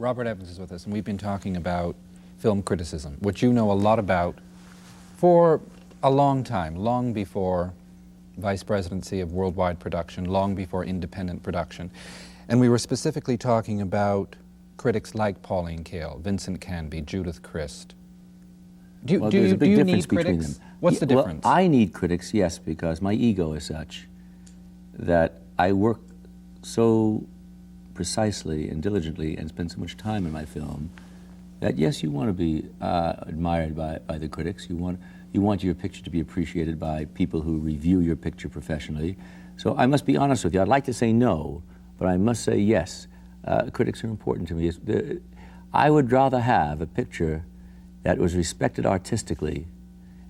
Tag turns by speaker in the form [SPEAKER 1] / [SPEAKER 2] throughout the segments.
[SPEAKER 1] Robert Evans is with us, and we've been talking about film criticism, which you know a lot about for a long time, long before vice presidency of worldwide production, long before independent production. And we were specifically talking about critics like Pauline Kael, Vincent Canby, Judith Crist. Do you need critics? What's the difference?
[SPEAKER 2] Well, I need critics, yes, because my ego is such that I work so precisely and diligently and spend so much time in my film that, yes, you want to be admired by the critics. You want your picture to be appreciated by people who review your picture professionally. So I must be honest with you. I'd like to say no, but I must say yes. Critics are important to me. I would rather have a picture that was respected artistically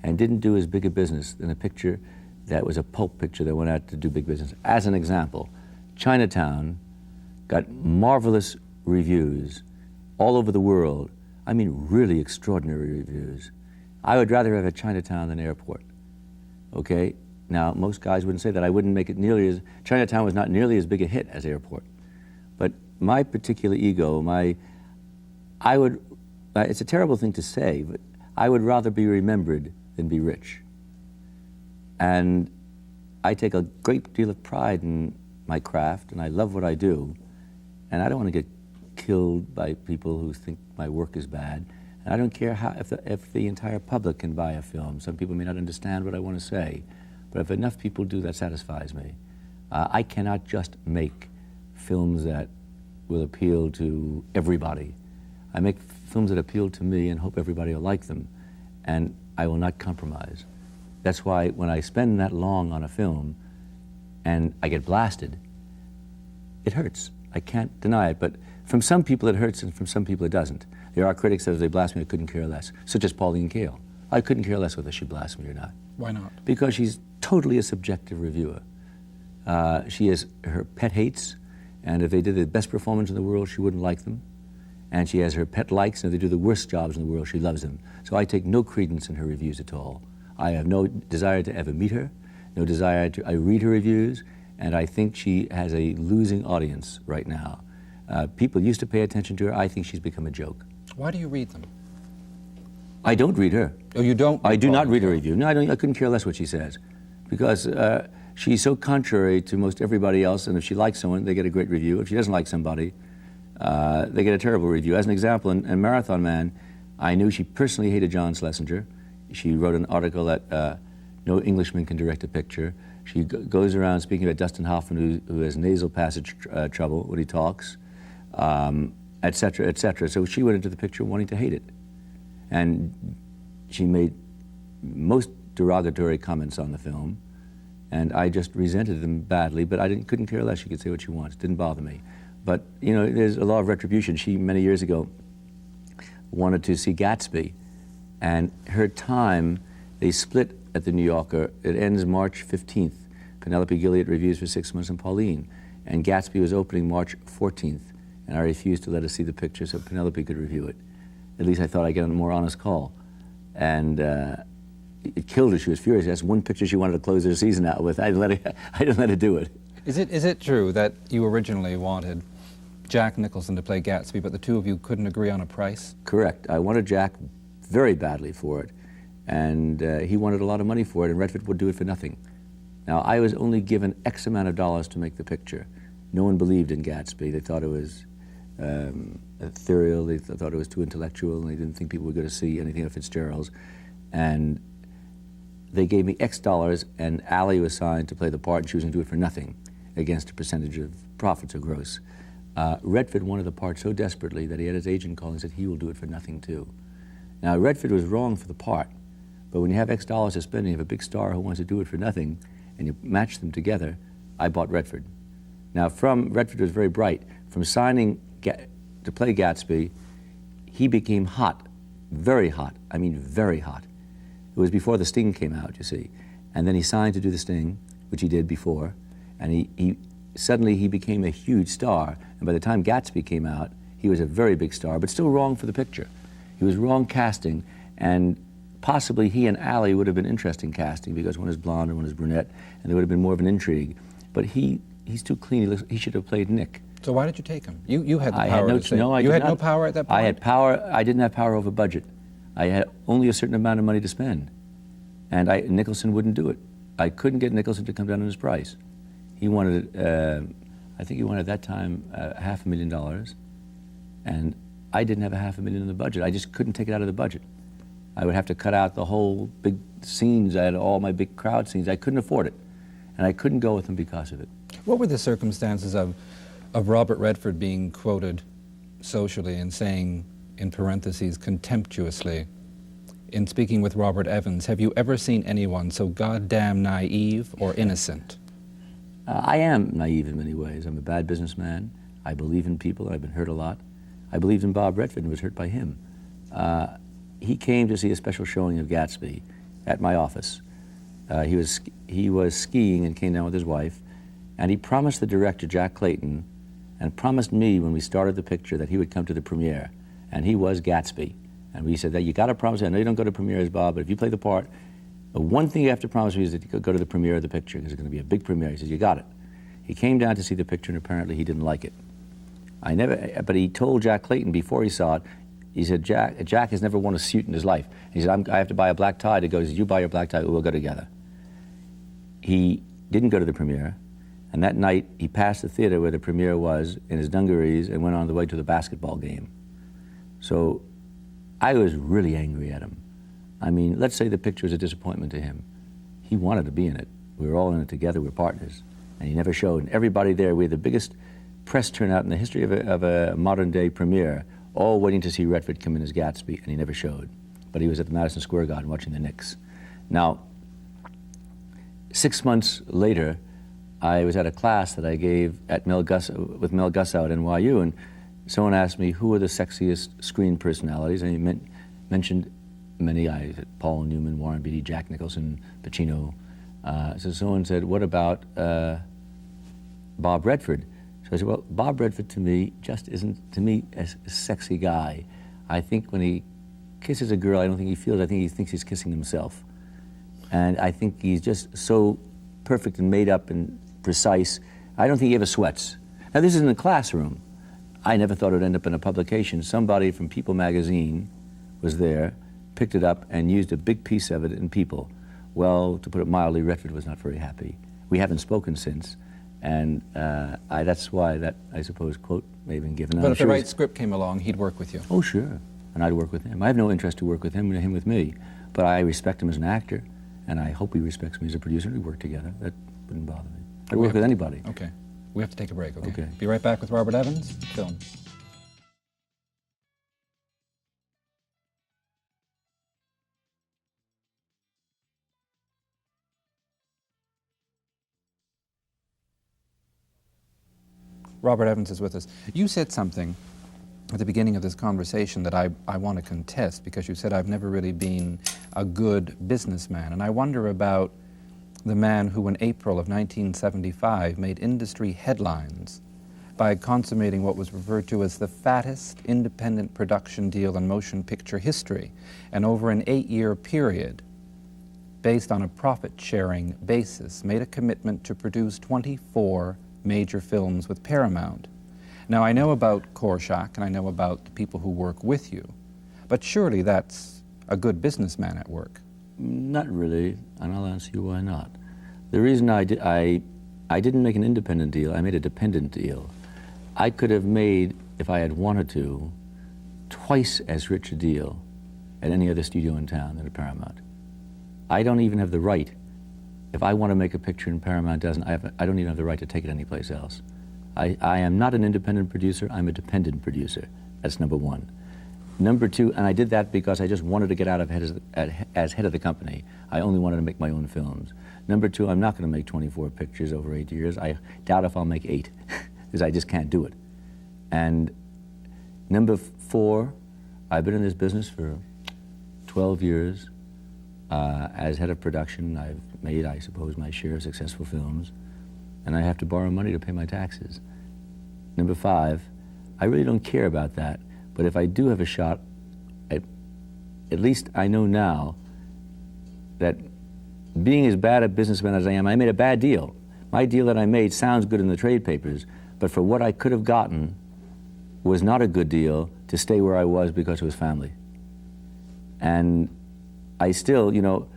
[SPEAKER 2] and didn't do as big a business than a picture that was a pulp picture that went out to do big business. As an example, Chinatown got marvelous reviews all over the world. I mean, really extraordinary reviews. I would rather have a Chinatown than Airport, okay? Now, most guys wouldn't say that. I wouldn't make it nearly as, Chinatown was not nearly as big a hit as Airport. But my particular ego, it's a terrible thing to say, but I would rather be remembered than be rich. And I take a great deal of pride in my craft, and I love what I do. And I don't want to get killed by people who think my work is bad. And I don't care if the entire public can buy a film. Some people may not understand what I want to say, but if enough people do, that satisfies me. I cannot just make films that will appeal to everybody. I make films that appeal to me and hope everybody will like them, and I will not compromise. That's why when I spend that long on a film and I get blasted, it hurts. I can't deny it, but from some people it hurts and from some people it doesn't. There are critics that if they blast me, I couldn't care less, such as Pauline Kael. I couldn't care less whether she blasts me or not.
[SPEAKER 1] Why not?
[SPEAKER 2] Because she's totally a subjective reviewer. She has her pet hates, and if they did the best performance in the world, she wouldn't like them. And she has her pet likes, and if they do the worst jobs in the world, she loves them. So I take no credence in her reviews at all. I have no desire to ever meet her, no desire to, I read her reviews, and I think she has a losing audience right now. People used to pay attention to her. I think she's become a joke.
[SPEAKER 1] Why do you read them?
[SPEAKER 2] I don't read her.
[SPEAKER 1] Oh, you don't?
[SPEAKER 2] I do not read her review. No, I couldn't care less what she says, because she's so contrary to most everybody else, and if she likes someone, they get a great review. If she doesn't like somebody, they get a terrible review. As an example, in Marathon Man, I knew she personally hated John Schlesinger. She wrote an article that no Englishman can direct a picture. She goes around speaking about Dustin Hoffman, who has nasal passage trouble when he talks, et cetera, et cetera. So she went into the picture wanting to hate it. And she made most derogatory comments on the film, and I just resented them badly, but I couldn't care less. She could say what she wants. It didn't bother me. But, you know, there's a law of retribution. She, many years ago, wanted to see Gatsby, and her time, they split at the New Yorker. It ends March 15th. Penelope Gilliatt reviews for 6 months, and Pauline. And Gatsby was opening March 14th, and I refused to let her see the picture so Penelope could review it. At least I thought I'd get a more honest call. And it killed her. She was furious. That's one picture she wanted to close her season out with. I didn't let her do it.
[SPEAKER 1] Is it true that you originally wanted Jack Nicholson to play Gatsby, but the two of you couldn't agree on a price?
[SPEAKER 2] Correct. I wanted Jack very badly for it, and he wanted a lot of money for it, and Redford would do it for nothing. Now, I was only given X amount of dollars to make the picture. No one believed in Gatsby. They thought it was ethereal, they thought it was too intellectual, and they didn't think people were going to see anything of Fitzgerald's. And they gave me X dollars, and Allie was signed to play the part, and she was going to do it for nothing against a percentage of profits or gross. Redford wanted the part so desperately that he had his agent call and said he will do it for nothing too. Now, Redford was wrong for the part, but when you have X dollars to spend and you have a big star who wants to do it for nothing, and you match them together, I bought Redford. Now, Redford was very bright. From signing to play Gatsby, he became hot, very hot. I mean, very hot. It was before The Sting came out, you see. And then he signed to do The Sting, which he did before, and suddenly he became a huge star. And by the time Gatsby came out, he was a very big star, but still wrong for the picture. He was wrong casting, and possibly he and Allie would have been interesting casting, because one is blonde and one is brunette, and there would have been more of an intrigue. But he's too clean. He should have played Nick.
[SPEAKER 1] So why did you take him? You had the
[SPEAKER 2] I
[SPEAKER 1] power
[SPEAKER 2] had no,
[SPEAKER 1] to say.
[SPEAKER 2] no, I
[SPEAKER 1] you
[SPEAKER 2] did
[SPEAKER 1] had
[SPEAKER 2] not.
[SPEAKER 1] no power at that point?
[SPEAKER 2] I had power. I didn't have power over budget. I had only a certain amount of money to spend. And Nicholson wouldn't do it. I couldn't get Nicholson to come down on his price. He wanted, I think he wanted at that time $500,000, and I didn't have $500,000 in the budget. I just couldn't take it out of the budget. I would have to cut out the whole big scenes. I had all my big crowd scenes. I couldn't afford it, and I couldn't go with him because of it.
[SPEAKER 1] What were the circumstances of Robert Redford being quoted socially and saying, in parentheses, contemptuously, in speaking with Robert Evans, have you ever seen anyone so goddamn naive or innocent?
[SPEAKER 2] I am naive in many ways. I'm a bad businessman. I believe in people. I've been hurt a lot. I believed in Bob Redford and was hurt by him. He came to see a special showing of Gatsby at my office. He was skiing and came down with his wife, and he promised the director, Jack Clayton, and promised me when we started the picture that he would come to the premiere, and he was Gatsby. And we said that you got to promise. I know you don't go to premieres, Bob, but if you play the part, the one thing you have to promise me is that you go to the premiere of the picture because it's going to be a big premiere. He says, you got it. He came down to see the picture, and apparently he didn't like it. But he told Jack Clayton before he saw it, he said, Jack has never worn a suit in his life. He said, I have to buy a black tie to go. He said, you buy your black tie, we'll go together. He didn't go to the premiere, and that night he passed the theater where the premiere was in his dungarees and went on the way to the basketball game. So I was really angry at him. I mean, let's say the picture was a disappointment to him. He wanted to be in it. We were all in it together, we're partners. And he never showed. And everybody there, we had the biggest press turnout in the history of a modern day premiere, all waiting to see Redford come in as Gatsby, and he never showed. But he was at the Madison Square Garden watching the Knicks. Now, 6 months later, I was at a class that I gave at with Mel Gussow at NYU, and someone asked me who were the sexiest screen personalities, and he mentioned many. I said Paul Newman, Warren Beatty, Jack Nicholson, Pacino. So someone said, what about Bob Redford? So I said, well, Bob Redford to me just isn't, to me, a sexy guy. I think when he kisses a girl, I don't think he feels, I think he thinks he's kissing himself. And I think he's just so perfect and made up and precise. I don't think he ever sweats. Now this is in the classroom. I never thought it would end up in a publication. Somebody from People magazine was there, picked it up, and used a big piece of it in People. Well, to put it mildly, Redford was not very happy. We haven't spoken since, and that's why that, I suppose, quote may have been given.
[SPEAKER 1] But if the right script came along, he'd work with you.
[SPEAKER 2] Oh, sure, and I'd work with him. I have no interest to work with him and him with me, but I respect him as an actor, and I hope he respects me as a producer, and we work together. That wouldn't bother me. I'd work with anybody.
[SPEAKER 1] Okay. We have to take a break, okay?
[SPEAKER 2] Okay.
[SPEAKER 1] Be right back with Robert Evans, film. Robert Evans is with us. You said something at the beginning of this conversation that I want to contest, because you said I've never really been a good businessman. And I wonder about the man who in April of 1975 made industry headlines by consummating what was referred to as the fattest independent production deal in motion picture history, and over an 8-year period, based on a profit-sharing basis, made a commitment to produce 24 major films with Paramount. Now, I know about Korshak, and I know about the people who work with you, but surely that's a good businessman at work.
[SPEAKER 2] Not really, and I'll answer you why not. The reason I didn't make an independent deal, I made a dependent deal. I could have made, if I had wanted to, twice as rich a deal at any other studio in town than at Paramount. I don't even have the right. If I want to make a picture and Paramount doesn't, I don't even have the right to take it anyplace else. I am not an independent producer, I'm a dependent producer. That's number one. Number two, and I did that because I just wanted to get out of as head of the company. I only wanted to make my own films. Number two, I'm not going to make 24 pictures over 8 years. I doubt if I'll make 8, because I just can't do it. And number four, I've been in this business for 12 years. As head of production, I've made, I suppose, my share of successful films, and I have to borrow money to pay my taxes. Number five, I really don't care about that, but if I do have a shot, at least I know now that being as bad a businessman as I am, I made a bad deal. My deal that I made sounds good in the trade papers, but for what I could have gotten was not a good deal to stay where I was because it was family. And I still, you know,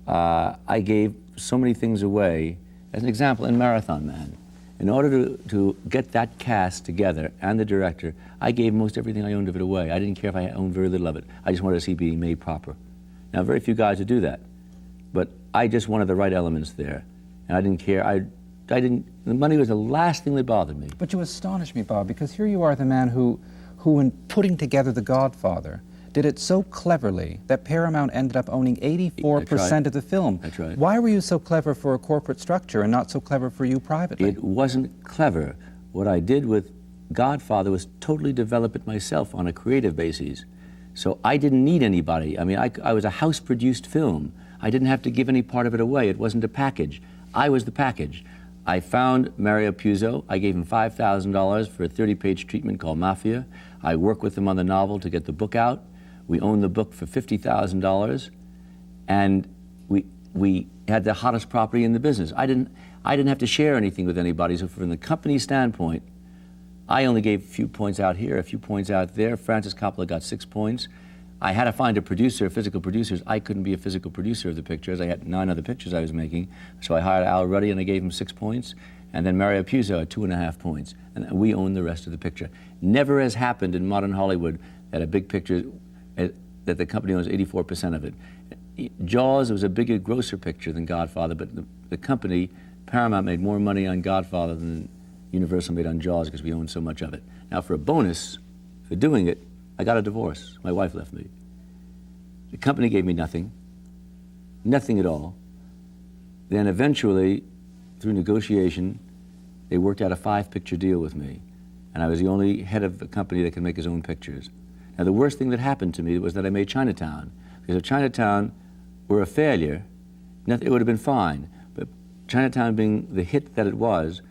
[SPEAKER 2] I gave so many things away. As an example, in Marathon Man, in order to get that cast together and the director, I gave most everything I owned of it away. I didn't care if I owned very little of it. I just wanted to see it being made proper. Now, very few guys would do that, but I just wanted the right elements there, and I didn't care. I didn't. The money was the last thing that bothered me.
[SPEAKER 1] But you astonish me, Bob, because here you are, the man who in putting together The Godfather, did it so cleverly that Paramount ended up owning 84% of the film.
[SPEAKER 2] That's right.
[SPEAKER 1] Why were you so clever for a corporate structure and not so clever for you privately?
[SPEAKER 2] It wasn't clever. What I did with Godfather was totally develop it myself on a creative basis. So I didn't need anybody. I mean, I was a house-produced film. I didn't have to give any part of it away. It wasn't a package. I was the package. I found Mario Puzo. I gave him $5,000 for a 30-page treatment called Mafia. I worked with him on the novel to get the book out. We owned the book for $50,000, and we had the hottest property in the business. I didn't have to share anything with anybody. So from the company standpoint, I only gave a few points out here, a few points out there. Francis Coppola got 6 points. I had to find a producer, physical producers. I couldn't be a physical producer of the pictures. I had 9 other pictures I was making. So I hired Al Ruddy and I gave him 6 points. And then Mario Puzo had 2.5 points. And we owned the rest of the picture. Never has happened in modern Hollywood that a big picture, that the company owns 84% of it. Jaws was a bigger, grosser picture than Godfather, but the company, Paramount, made more money on Godfather than Universal made on Jaws because we owned so much of it. Now, for a bonus for doing it, I got a divorce. My wife left me. The company gave me nothing, nothing at all. Then eventually, through negotiation, they worked out a 5-picture deal with me, and I was the only head of a company that could make his own pictures. Now, the worst thing that happened to me was that I made Chinatown, because if Chinatown were a failure, it would have been fine. But Chinatown being the hit that it was,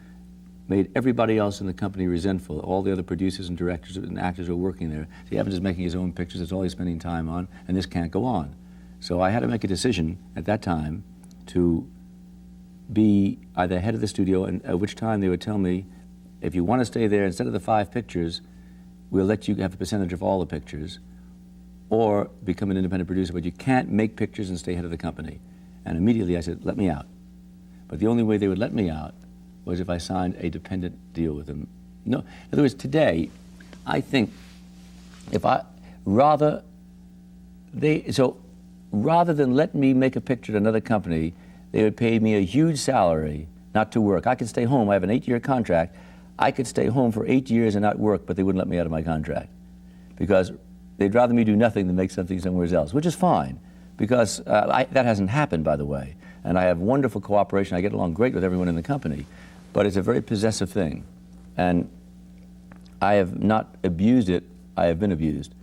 [SPEAKER 2] made everybody else in the company resentful. All the other producers and directors and actors were working there. So Evans is making his own pictures, that's all he's spending time on, and this can't go on. So I had to make a decision at that time to be either head of the studio, and at which time they would tell me, if you want to stay there, instead of the 5 pictures, we'll let you have a percentage of all the pictures, or become an independent producer, but you can't make pictures and stay head of the company. And immediately I said, let me out. But the only way they would let me out was if I signed a dependent deal with them. No, in other words, today, I think if rather than let me make a picture at another company, they would pay me a huge salary not to work. I could stay home. I have an 8-year contract. I could stay home for 8 years and not work, but they wouldn't let me out of my contract because they'd rather me do nothing than make something somewhere else, which is fine because that hasn't happened, by the way. And I have wonderful cooperation. I get along great with everyone in the company, but it's a very possessive thing. And I have not abused it. I have been abused.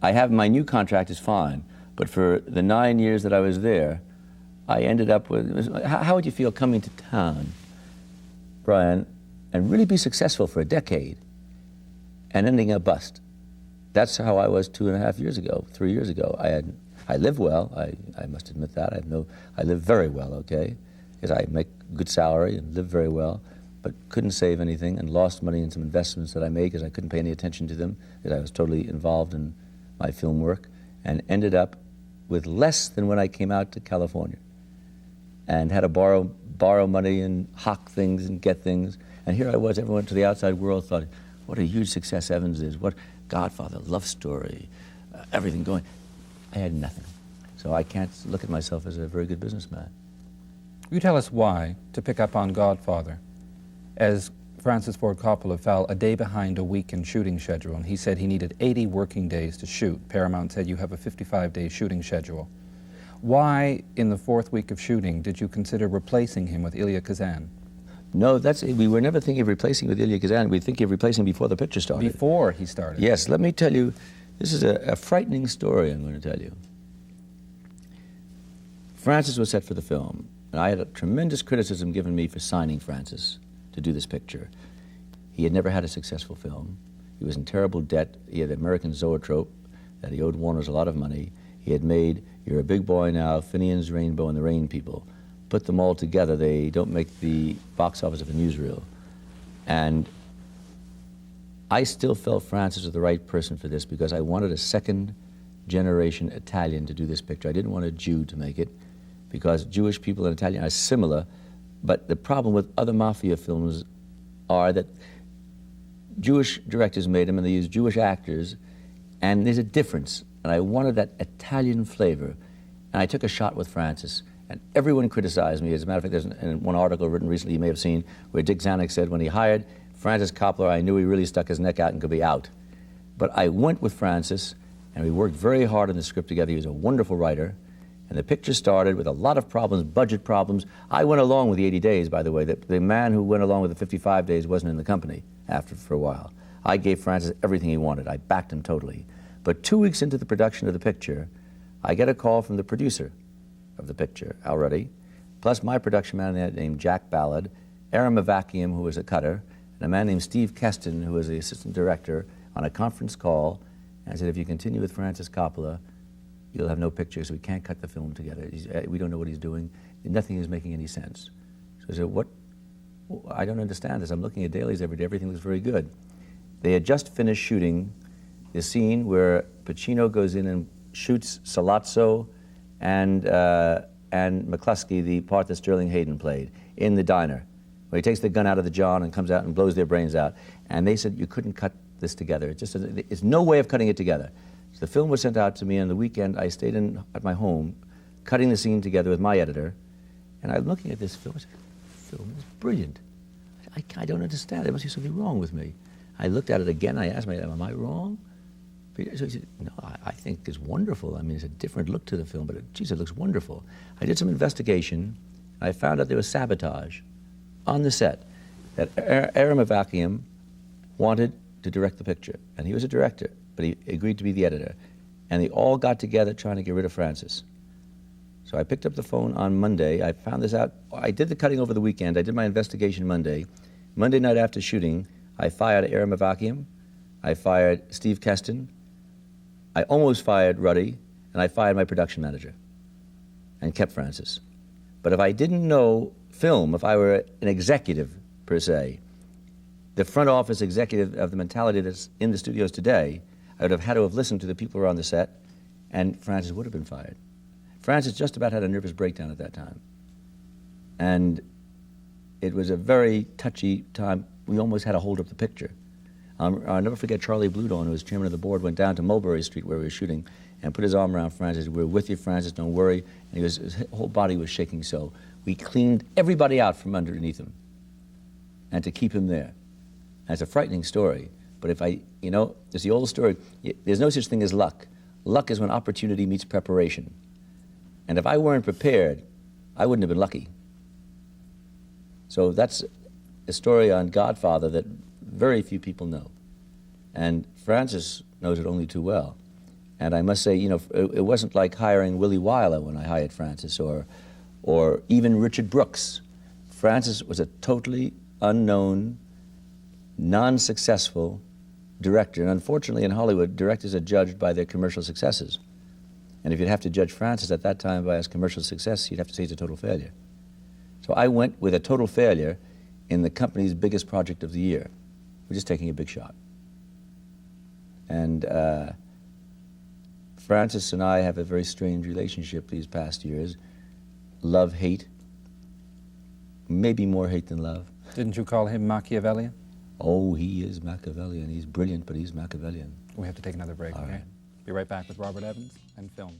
[SPEAKER 2] My new contract is fine, but for the 9 years that I was there, I ended up with, how would you feel coming to town, Brian, and really be successful for a decade and ending up bust? That's how I was 2.5 years ago, 3 years ago. I live well, I must admit that. I live very well, okay? Because I make good salary and live very well, but couldn't save anything and lost money in some investments that I made because I couldn't pay any attention to them, because I was totally involved in my film work, and ended up with less than when I came out to California, and had to borrow money and hawk things and get things. And here I was, everyone to the outside world thought, what a huge success Evans is, what Godfather, love story, everything going. I had nothing. So I can't look at myself as a very good businessman.
[SPEAKER 1] You tell us why, to pick up on Godfather, as Francis Ford Coppola fell a day behind a week in shooting schedule, and he said he needed 80 working days to shoot. Paramount said you have a 55-day shooting schedule. Why, in the 4th week of shooting, did you consider replacing him with Elia Kazan?
[SPEAKER 2] No, we were never thinking of replacing with Elia Kazan. We think of replacing before the picture started.
[SPEAKER 1] Before he started?
[SPEAKER 2] Yes, let me tell you, this is a frightening story I'm going to tell you. Francis was set for the film, and I had a tremendous criticism given me for signing Francis to do this picture. He had never had a successful film. He was in terrible debt. He had the American zoetrope that he owed Warner's a lot of money. He had made You're a Big Boy Now, Finian's Rainbow, and The Rain People. Put them all together, they don't make the box office of a newsreel. And I still felt Francis was the right person for this because I wanted a second-generation Italian to do this picture. I didn't want a Jew to make it because Jewish people and Italian are similar, but the problem with other mafia films are that Jewish directors made them and they use Jewish actors, and there's a difference. And I wanted that Italian flavor. And I took a shot with Francis, and everyone criticized me. As a matter of fact, there's one article written recently you may have seen where Dick Zanuck said when he hired Francis Coppola, I knew he really stuck his neck out and could be out. But I went with Francis, and we worked very hard on the script together. He was a wonderful writer. And the picture started with a lot of problems, budget problems. I went along with the 80 days, by the way. The man who went along with the 55 days wasn't in the company for a while. I gave Francis everything he wanted. I backed him totally. But 2 weeks into the production of the picture, I get a call from the producer of the picture, Al Ruddy, plus my production manager named Jack Ballard, Aaron Mavakian, who was a cutter, and a man named Steve Keston, who was the assistant director, on a conference call, and said, if you continue with Francis Coppola, you'll have no pictures. We can't cut the film together. We don't know what he's doing. Nothing is making any sense. So I said, what? I don't understand this. I'm looking at dailies every day. Everything looks very good. They had just finished shooting the scene where Pacino goes in and shoots Salazzo and McCluskey, the part that Sterling Hayden played, in the diner, where he takes the gun out of the John and comes out and blows their brains out. And they said, you couldn't cut this together. It's no way of cutting it together. So the film was sent out to me, and on the weekend I stayed at my home, cutting the scene together with my editor, and I'm looking at this film. I said, this film is brilliant. I don't understand. There must be something wrong with me. I looked at it again. I asked myself, am I wrong? So he said, no, I think it's wonderful. I mean, it's a different look to the film, but geez, it looks wonderful. I did some investigation. I found out there was sabotage on the set, that Aaron Mavakian wanted to direct the picture, and he was a director, but he agreed to be the editor. And they all got together trying to get rid of Francis. So I picked up the phone on Monday. I found this out. I did the cutting over the weekend. I did my investigation Monday. Monday night after shooting, I fired Aaron Mavakian. I fired Steve Keston. I almost fired Ruddy, and I fired my production manager and kept Francis. But if I didn't know film, if I were an executive, per se, the front office executive of the mentality that's in the studios today, I would have had to have listened to the people who were on the set, and Francis would have been fired. Francis just about had a nervous breakdown at that time. And it was a very touchy time. We almost had to hold up the picture. I'll never forget Charlie Bludon, who was chairman of the board, went down to Mulberry Street where we were shooting and put his arm around Francis. We're with you, Francis, don't worry. And his whole body was shaking so. We cleaned everybody out from underneath him and to keep him there. And it's a frightening story. But if it's the old story, there's no such thing as luck. Luck is when opportunity meets preparation. And if I weren't prepared, I wouldn't have been lucky. So that's a story on Godfather that very few people know. And Francis knows it only too well. And I must say, it wasn't like hiring Willie Wyler when I hired Francis, or even Richard Brooks. Francis was a totally unknown, non-successful director. And unfortunately in Hollywood, directors are judged by their commercial successes. And if you'd have to judge Francis at that time by his commercial success, you'd have to say he's a total failure. So I went with a total failure in the company's biggest project of the year. We're just taking a big shot. And Francis and I have a very strange relationship these past years. Love, hate. Maybe more hate than love.
[SPEAKER 1] Didn't you call him Machiavellian?
[SPEAKER 2] Oh, he is Machiavellian. He's brilliant, but he's Machiavellian.
[SPEAKER 1] We have to take another break,
[SPEAKER 2] All
[SPEAKER 1] okay?
[SPEAKER 2] right.
[SPEAKER 1] Be right back with Robert Evans and film.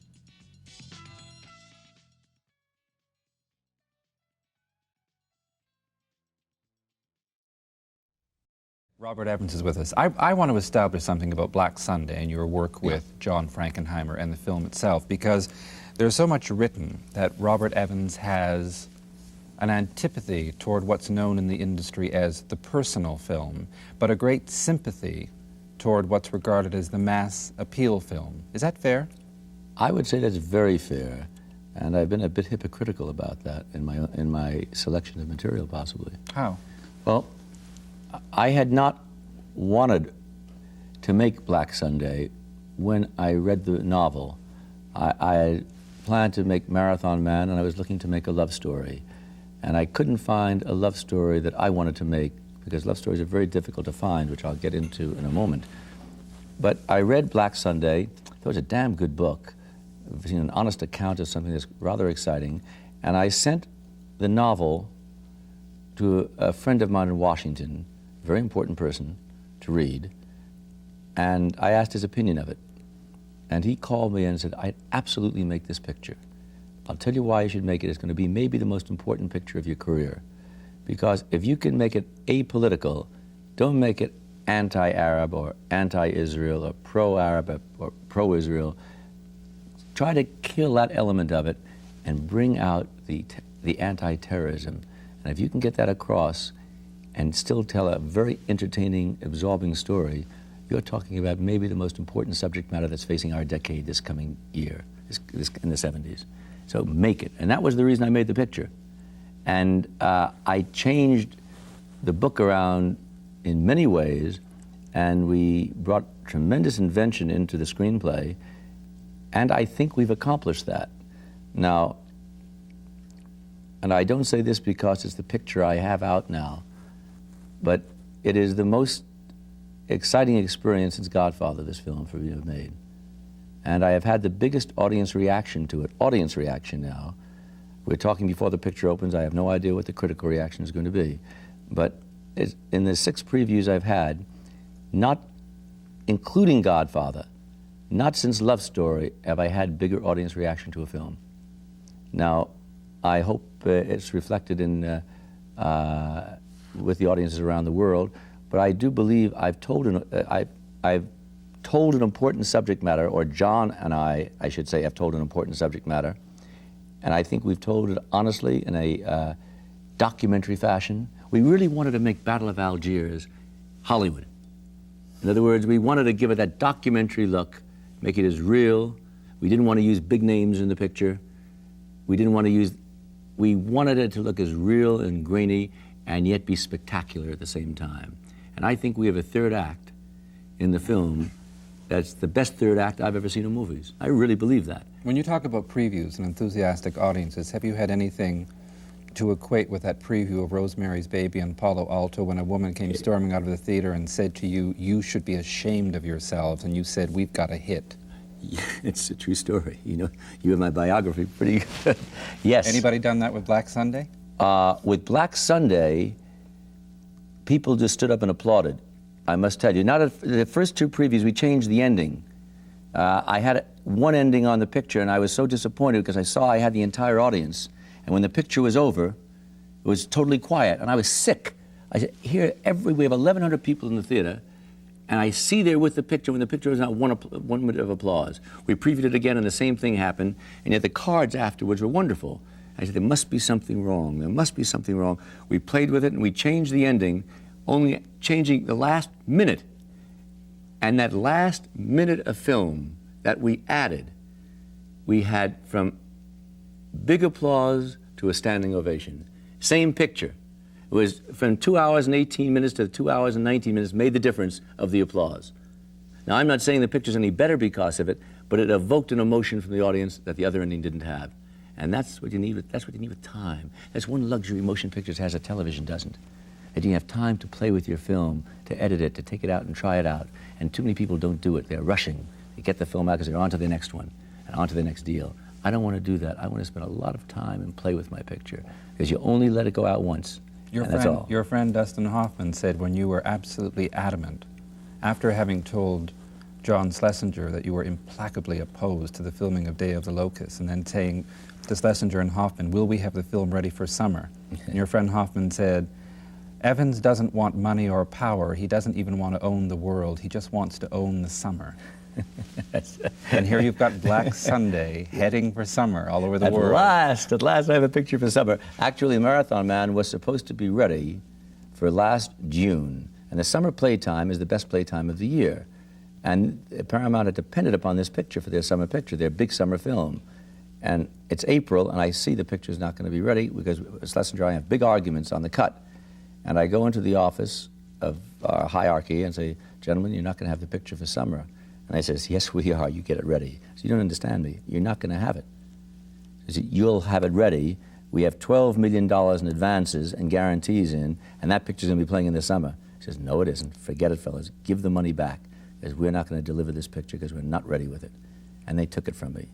[SPEAKER 1] Robert Evans is with us. I want to establish something about Black Sunday and your work with John Frankenheimer and the film itself, because there's so much written that Robert Evans has an antipathy toward what's known in the industry as the personal film, but a great sympathy toward what's regarded as the mass appeal film. Is that fair?
[SPEAKER 2] I would say that's very fair, and I've been a bit hypocritical about that in my selection of material, possibly.
[SPEAKER 1] How?
[SPEAKER 2] Well, I had not wanted to make Black Sunday when I read the novel. I had planned to make Marathon Man, and I was looking to make a love story. And I couldn't find a love story that I wanted to make because love stories are very difficult to find, which I'll get into in a moment. But I read Black Sunday. It was a damn good book, an honest account of something that's rather exciting. And I sent the novel to a friend of mine in Washington, a very important person, to read. And I asked his opinion of it. And he called me and said, I'd absolutely make this picture. I'll tell you why you should make it. It's going to be maybe the most important picture of your career. Because if you can make it apolitical, don't make it anti-Arab or anti-Israel or pro-Arab or pro-Israel. Try to kill that element of it and bring out the anti-terrorism. And if you can get that across and still tell a very entertaining, absorbing story, you're talking about maybe the most important subject matter that's facing our decade this coming year, in the 70s. So make it. And that was the reason I made the picture. And I changed the book around in many ways, and we brought tremendous invention into the screenplay, and I think we've accomplished that. Now, and I don't say this because it's the picture I have out now, but it is the most exciting experience since Godfather, this film, for me to have made. And I have had the biggest audience reaction to it, audience reaction now. We're talking before the picture opens. I have no idea what the critical reaction is going to be. But in the 6 previews I've had, not including Godfather, not since Love Story have I had bigger audience reaction to a film. Now, I hope it's reflected in with the audiences around the world, but I do believe I've told an important subject matter, or John and I should say, have told an important subject matter, and I think we've told it honestly in a documentary fashion. We really wanted to make Battle of Algiers Hollywood. In other words, we wanted to give it that documentary look, make it as real. We didn't want to use big names in the picture. We wanted it to look as real and grainy and yet be spectacular at the same time. And I think we have a third act in the film that's the best third act I've ever seen in movies. I really believe that.
[SPEAKER 1] When you talk about previews and enthusiastic audiences, have you had anything to equate with that preview of Rosemary's Baby in Palo Alto when a woman came storming out of the theater and said to you, "You should be ashamed of yourselves," and you said, "We've got a hit"?
[SPEAKER 2] Yeah, it's a true story. You know, you have my biography pretty good. Yes.
[SPEAKER 1] Anybody done that with Black Sunday?
[SPEAKER 2] With Black Sunday, people just stood up and applauded. I must tell you. Now, the first 2 previews, we changed the ending. I had one ending on the picture, and I was so disappointed because I saw I had the entire audience. And when the picture was over, it was totally quiet, and I was sick. I said, we have 1,100 people in the theater, and I see there with the picture, when the picture was not one minute of applause. We previewed it again, and the same thing happened, and yet the cards afterwards were wonderful. I said, there must be something wrong. There must be something wrong. We played with it, and we changed the ending, only changing the last minute. And that last minute of film that we added, we had from big applause to a standing ovation. Same picture. It was from 2 hours and 18 minutes to 2 hours and 19 minutes made the difference of the applause. Now, I'm not saying the picture's any better because of it, but it evoked an emotion from the audience that the other ending didn't have. And that's what you need with time. That's one luxury motion pictures has that television doesn't. That you have time to play with your film, to edit it, to take it out and try it out. And too many people don't do it. They're rushing. They get the film out because they're on to the next one and on to the next deal. I don't want to do that. I want to spend a lot of time and play with my picture because you only let it go out once.
[SPEAKER 1] Your friend Dustin Hoffman said when you were absolutely adamant, after having told John Schlesinger that you were implacably opposed to the filming of Day of the Locusts, and then saying to Schlesinger and Hoffman, "Will we have the film ready for summer?" And your friend Hoffman said, "Evans doesn't want money or power. He doesn't even want to own the world. He just wants to own the summer." And here you've got Black Sunday heading for summer all over the world.
[SPEAKER 2] At last I have a picture for summer. Actually, Marathon Man was supposed to be ready for last June. And the summer playtime is the best playtime of the year. And Paramount had depended upon this picture for their summer picture, their big summer film. And it's April, and I see the picture's not going to be ready because Schlesinger and I have big arguments on the cut. And I go into the office of our hierarchy and say, "Gentlemen, you're not going to have the picture for summer." And I says, "Yes, we are. You get it ready." So you don't understand me. You're not going to have it. I said, "You'll have it ready, We have $12 million in advances and guarantees in, and that picture's going to be playing in the summer. He says, no, it isn't. Forget it, fellas. Give the money back, because we're not going to deliver this picture because we're not ready with it. And they took it from me.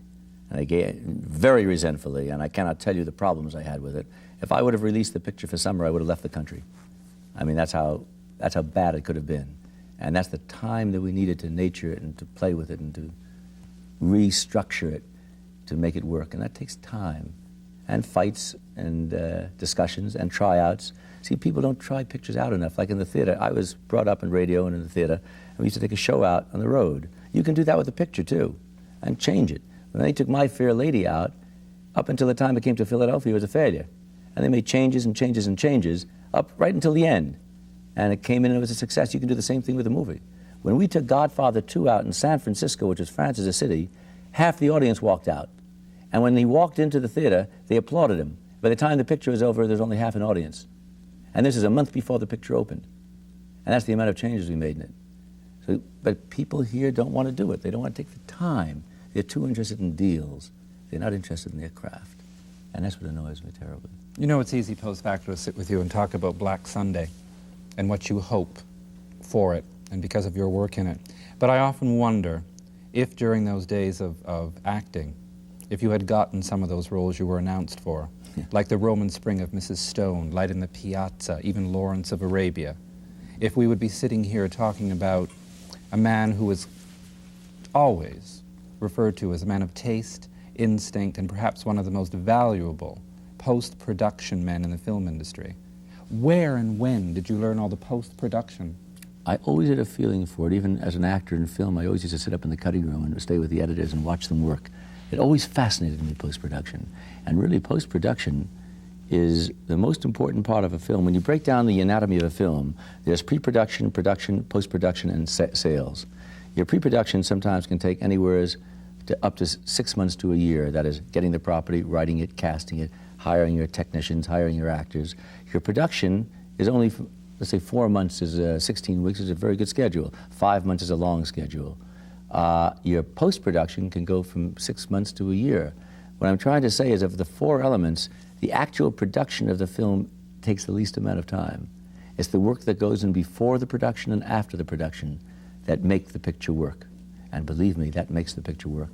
[SPEAKER 2] And they gave very resentfully, and I cannot tell you the problems I had with it. If I would have released the picture for summer, I would have left the country. I mean, that's how bad it could have been. And that's the time that we needed to nature it and to play with it and to restructure it to make it work. And that takes time and fights and discussions and tryouts. See, people don't try pictures out enough. Like in the theater, I was brought up in radio and in the theater, and we used to take a show out on the road. You can do that with a picture too, and change it. When they took My Fair Lady out, up until the time it came to Philadelphia, it was a failure. And they made changes and changes and changes up right until the end. And it came in and it was a success. You can do the same thing with a movie. When we took Godfather 2 out in San Francisco, which was France as a city, half the audience walked out. And when he walked into the theater, they applauded him. By the time the picture was over, there was only half an audience. And this is a month before the picture opened. And that's the amount of changes we made in it. So, but people here don't want to do it. They don't want to take the time. They're too interested in deals. They're not interested in their craft. And that's what annoys me terribly.
[SPEAKER 1] You know, it's easy post facto to sit with you and talk about Black Sunday and what you hope for it and because of your work in it. But I often wonder if during those days of acting, if you had gotten some of those roles you were announced for, like the Roman Spring of Mrs. Stone, Light in the Piazza, even Lawrence of Arabia, if we would be sitting here talking about a man who was always referred to as a man of taste, instinct, and perhaps one of the most valuable post-production men in the film industry. Where and when did you learn all the post-production?
[SPEAKER 2] I always had a feeling for it. Even as an actor in film, I always used to sit up in the cutting room and stay with the editors and watch them work. It always fascinated me, post-production. And really, post-production is the most important part of a film. When you break down the anatomy of a film, there's pre-production, production, post-production, and sales. Your pre-production sometimes can take anywhere up to 6 months to a year. That is, getting the property, writing it, casting it, hiring your technicians, hiring your actors. Your production is only, let's say 4 months is 16 weeks is a very good schedule. 5 months is a long schedule. Your post-production can go from 6 months to a year. What I'm trying to say is of the 4 elements, the actual production of the film takes the least amount of time. It's the work that goes in before the production and after the production that make the picture work. And believe me, that makes the picture work.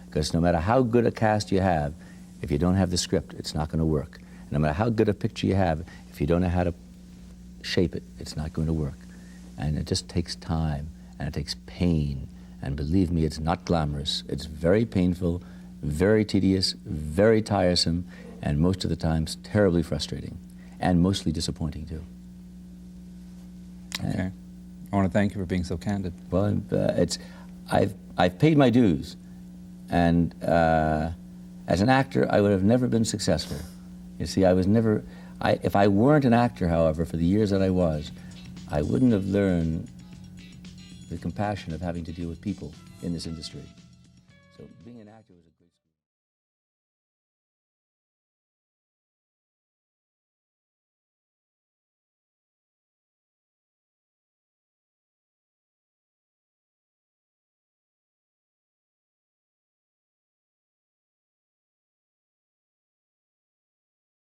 [SPEAKER 2] Because no matter how good a cast you have, if you don't have the script, it's not going to work. And no matter how good a picture you have, if you don't know how to shape it, it's not going to work. And it just takes time, and it takes pain. And believe me, it's not glamorous. It's very painful, very tedious, very tiresome, and most of the times terribly frustrating, and mostly disappointing too.
[SPEAKER 1] Okay. I want to thank you for being so candid.
[SPEAKER 2] Well, I've paid my dues, and as an actor, I would have never been successful. You see, I was never. If I weren't an actor, however, for the years that I was, I wouldn't have learned the compassion of having to deal with people in this industry. So being an actor was a great